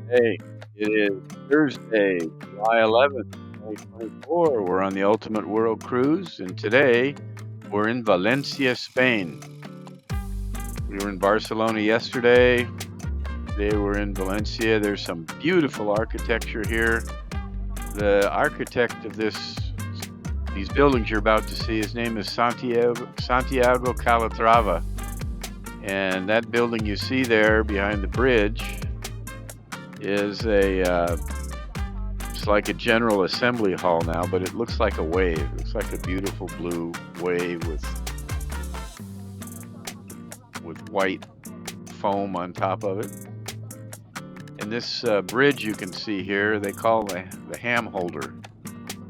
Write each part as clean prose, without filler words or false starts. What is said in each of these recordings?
Hey, it is Thursday, July 11th, 2024. We're on the Ultimate World Cruise, and today we're in Valencia, Spain. We were in Barcelona yesterday. Today we're in Valencia. There's some beautiful architecture here. The architect of these buildings you're about to see, his name is Santiago Calatrava. And that building you see there behind the bridge is it's like a general assembly hall now, but it looks like a wave. It looks like a beautiful blue wave with white foam on top of it. And this bridge you can see here, they call the ham holder,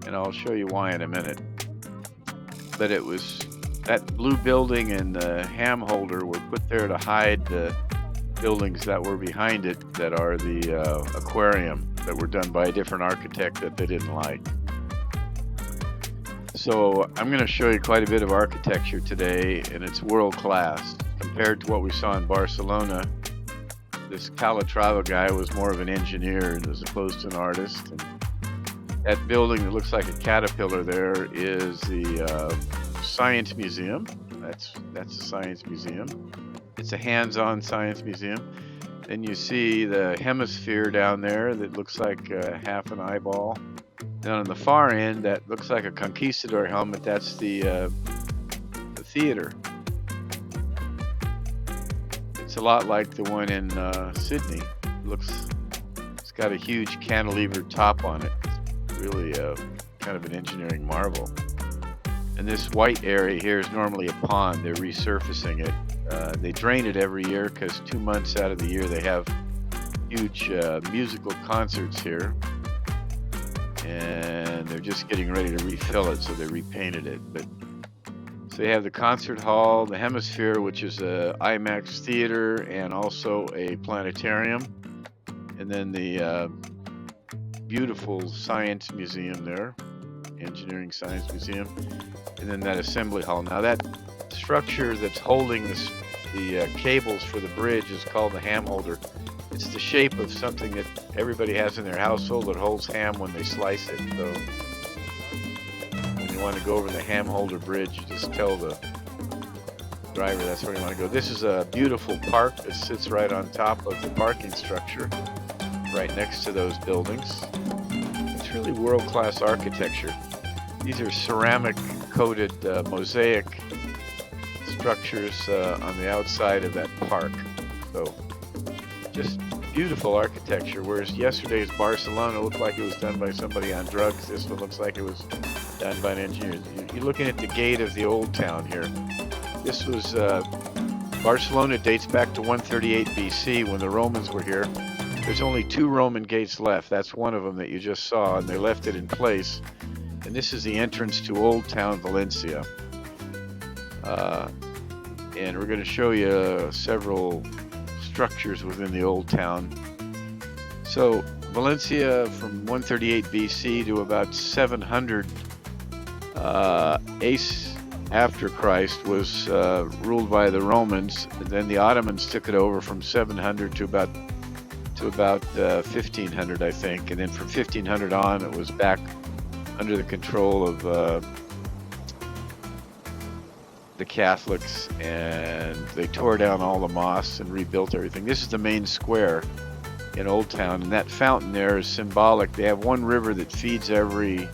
and I'll show you why in a minute. But it was that blue building and the ham holder were put there to hide the buildings that were behind it that are the aquarium that were done by a different architect that they didn't like. So I'm going to show you quite a bit of architecture today, and it's world class compared to what we saw in Barcelona. This Calatrava guy was more of an engineer as opposed to an artist. And that building that looks like a caterpillar there is the Science Museum. That's the Science Museum. It's a hands-on science museum. Then you see the hemisphere down there that looks like half an eyeball. Then on the far end, that looks like a conquistador helmet. That's the theater. It's a lot like the one in Sydney. It's got a huge cantilevered top on it. It's really kind of an engineering marvel. And this white area here is normally a pond. They're resurfacing it. They drain it every year because 2 months out of the year they have huge musical concerts here. And they're just getting ready to refill it, so they repainted it. So they have the concert hall, the hemisphere, which is a IMAX theater and also a planetarium. And then the beautiful science museum there, engineering science museum. And then that assembly hall. Now that structure that's holding the cables for the bridge is called the ham holder. It's the shape of something that everybody has in their household that holds ham when they slice it. So when you want to go over the ham holder bridge, you just tell the driver that's where you want to go. This is a beautiful park that sits right on top of the parking structure, right next to those buildings. It's really world-class architecture. These are ceramic-coated mosaic structures on the outside of that park. So just beautiful architecture, whereas yesterday's Barcelona looked like it was done by somebody on drugs. This one looks like it was done by an engineer. You're looking at the gate of the old town here. This was Barcelona dates back to 138 BC when the Romans were here. There's only 2 Roman gates left. That's one of them that you just saw, and they left it in place. And this is the entrance to Old Town Valencia. And we're going to show you several structures within the old town. So Valencia from 138 BC to about 700 ACE after Christ was ruled by the Romans. And then the Ottomans took it over from 700 to about 1500, I think. And then from 1500 on, it was back under the control of the Catholics, and they tore down all the mosques and rebuilt everything. This is the main square in Old Town, and that fountain there is symbolic. They have one river that feeds every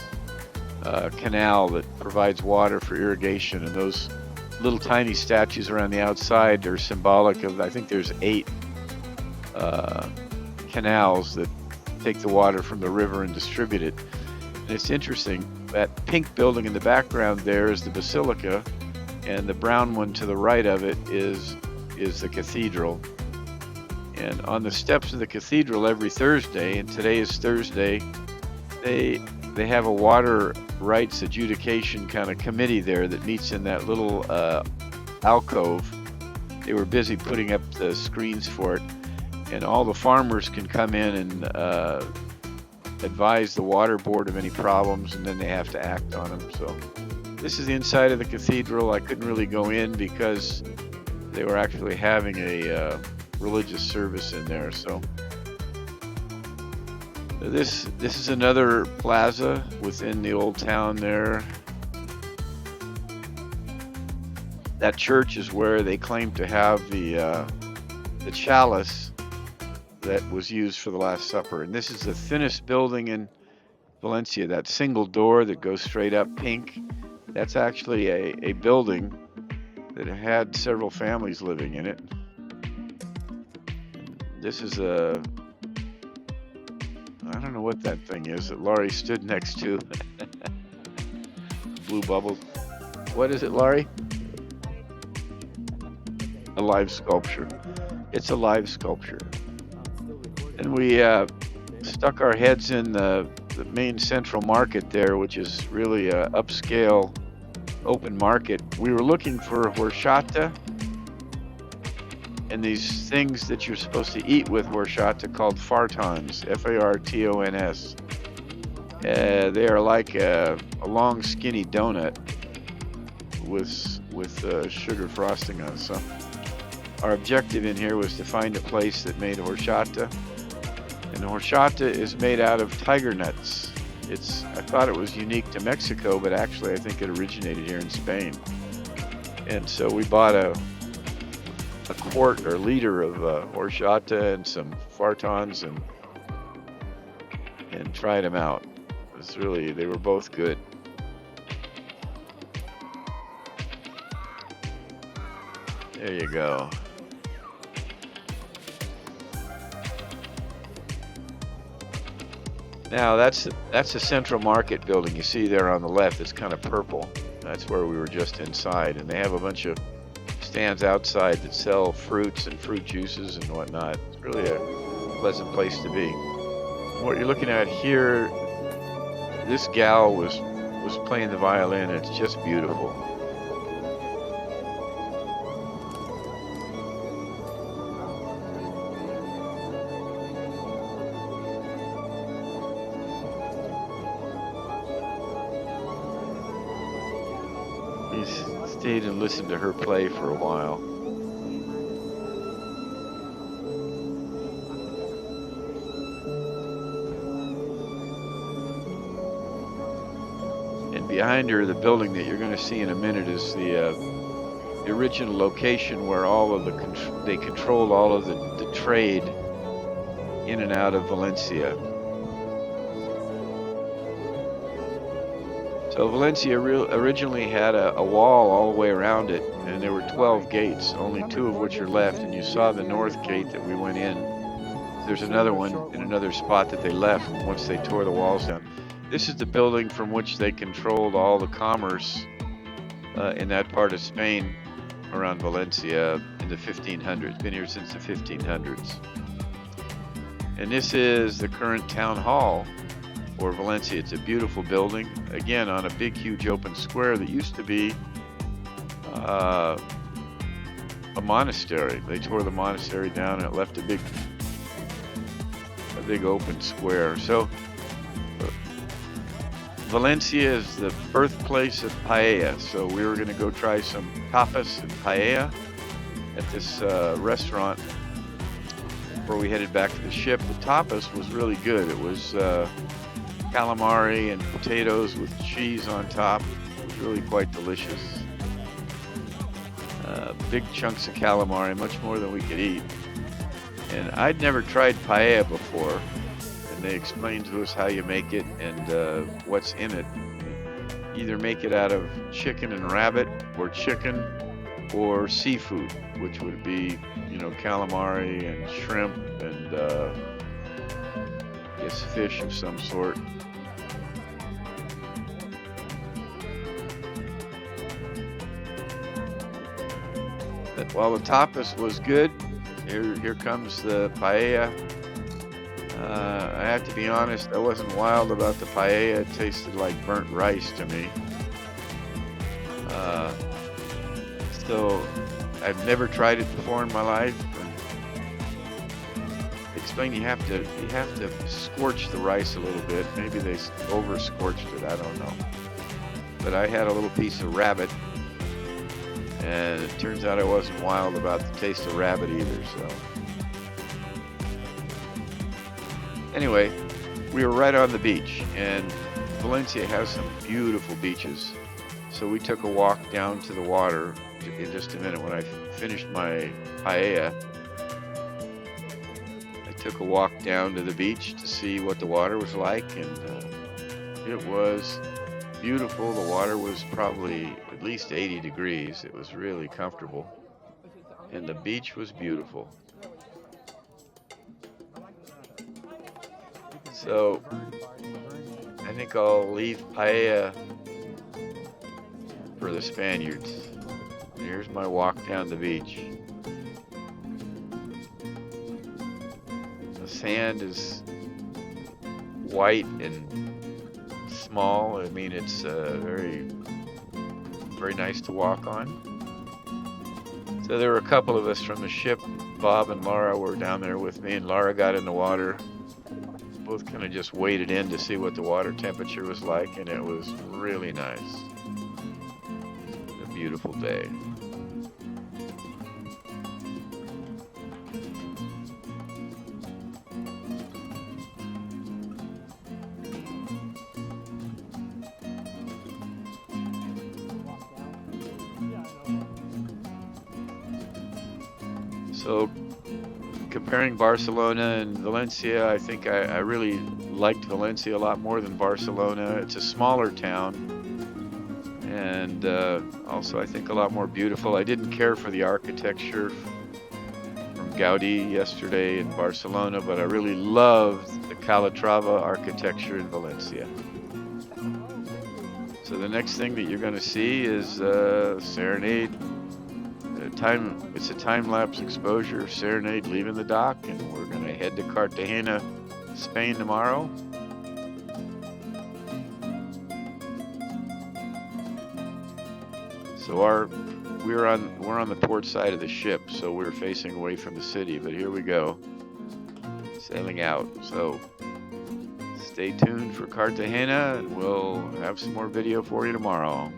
canal that provides water for irrigation, and those little tiny statues around the outside are symbolic of, I think there's 8 canals that take the water from the river and distribute it. And it's interesting, that pink building in the background there is the basilica, and the brown one to the right of it is the cathedral. And on the steps of the cathedral every Thursday, and today is Thursday, they have a water rights adjudication kind of committee there that meets in that little alcove. They were busy putting up the screens for it, and all the farmers can come in and advise the water board of any problems, and then they have to act on them. So this is the inside of the cathedral. I couldn't really go in because they were actually having a religious service in there. So This is another plaza within the old town there. That church is where they claim to have the chalice that was used for the Last Supper. And this is the thinnest building in Valencia. That single door that goes straight up, pink. That's actually a building that had several families living in it. This is I don't know what that thing is that Laurie stood next to. Blue bubbles. What is it, Laurie? A live sculpture. It's a live sculpture. And we stuck our heads in the main central market there, which is really a upscale open market. We were looking for horchata and these things that you're supposed to eat with horchata called fartons, F-A-R-T-O-N-S. They are like a long skinny donut with sugar frosting on it. So our objective in here was to find a place that made horchata. And the horchata is made out of tiger nuts. I thought it was unique to Mexico, but actually I think it originated here in Spain. And so we bought a quart or liter of horchata and some fartons and tried them out. They were both good. There you go. Now that's the Central Market building you see there on the left. It's kind of purple. That's where we were just inside, and they have a bunch of stands outside that sell fruits and fruit juices and whatnot. It's really a pleasant place to be. What you're looking at here, this gal was playing the violin. It's just beautiful. We stayed and listened to her play for a while. And behind her, the building that you're going to see in a minute is the original location where they controlled all of the trade in and out of Valencia. So Valencia originally had a wall all the way around it, and there were 12 gates, only 2 of which are left, and you saw the north gate that we went in. There's another one in another spot that they left once they tore the walls down. This is the building from which they controlled all the commerce in that part of Spain around Valencia in the 1500s. Been here since the 1500s. And this is the current town hall for Valencia. It's a beautiful building, again on a big huge open square that used to be a monastery. They tore the monastery down and it left a big open square. So Valencia is the birthplace of paella, so we were going to go try some tapas and paella at this restaurant before we headed back to the ship. The tapas was really good. It was calamari and potatoes with cheese on top. It was really quite delicious. Big chunks of calamari, much more than we could eat. And I'd never tried paella before, and they explained to us how you make it and what's in it. Either make it out of chicken and rabbit, or chicken, or seafood, which would be, calamari and shrimp and I guess fish of some sort. But while the tapas was good, here comes the paella. I have to be honest, I wasn't wild about the paella. It tasted like burnt rice to me. So I've never tried it before in my life. Explain, you have to scorch the rice a little bit. Maybe they over scorched it, I don't know. But I had a little piece of rabbit, and it turns out I wasn't wild about the taste of rabbit either. So anyway, we were right on the beach, and Valencia has some beautiful beaches. So we took a walk down to the water in just a minute. When I finished my paella, I took a walk down to the beach to see what the water was like, and it was beautiful. The water was probably at least 80 degrees. It was really comfortable, and the beach was beautiful. So I think I'll leave paella for the Spaniards. Here's my walk down the beach. The sand is white and small. I mean, it's very, very nice to walk on. So there were a couple of us from the ship. Bob and Laura were down there with me, and Laura got in the water. Both kind of just waded in to see what the water temperature was like, and it was really nice. A beautiful day. So comparing Barcelona and Valencia, I think I really liked Valencia a lot more than Barcelona. It's a smaller town, and also I think a lot more beautiful. I didn't care for the architecture from Gaudi yesterday in Barcelona, but I really loved the Calatrava architecture in Valencia. So the next thing that you're going to see is Serenade. It's a time-lapse exposure of Serenade leaving the dock, and we're going to head to Cartagena, Spain tomorrow. So we're on the port side of the ship, so we're facing away from the city. But here we go, sailing out. So stay tuned for Cartagena, and we'll have some more video for you tomorrow.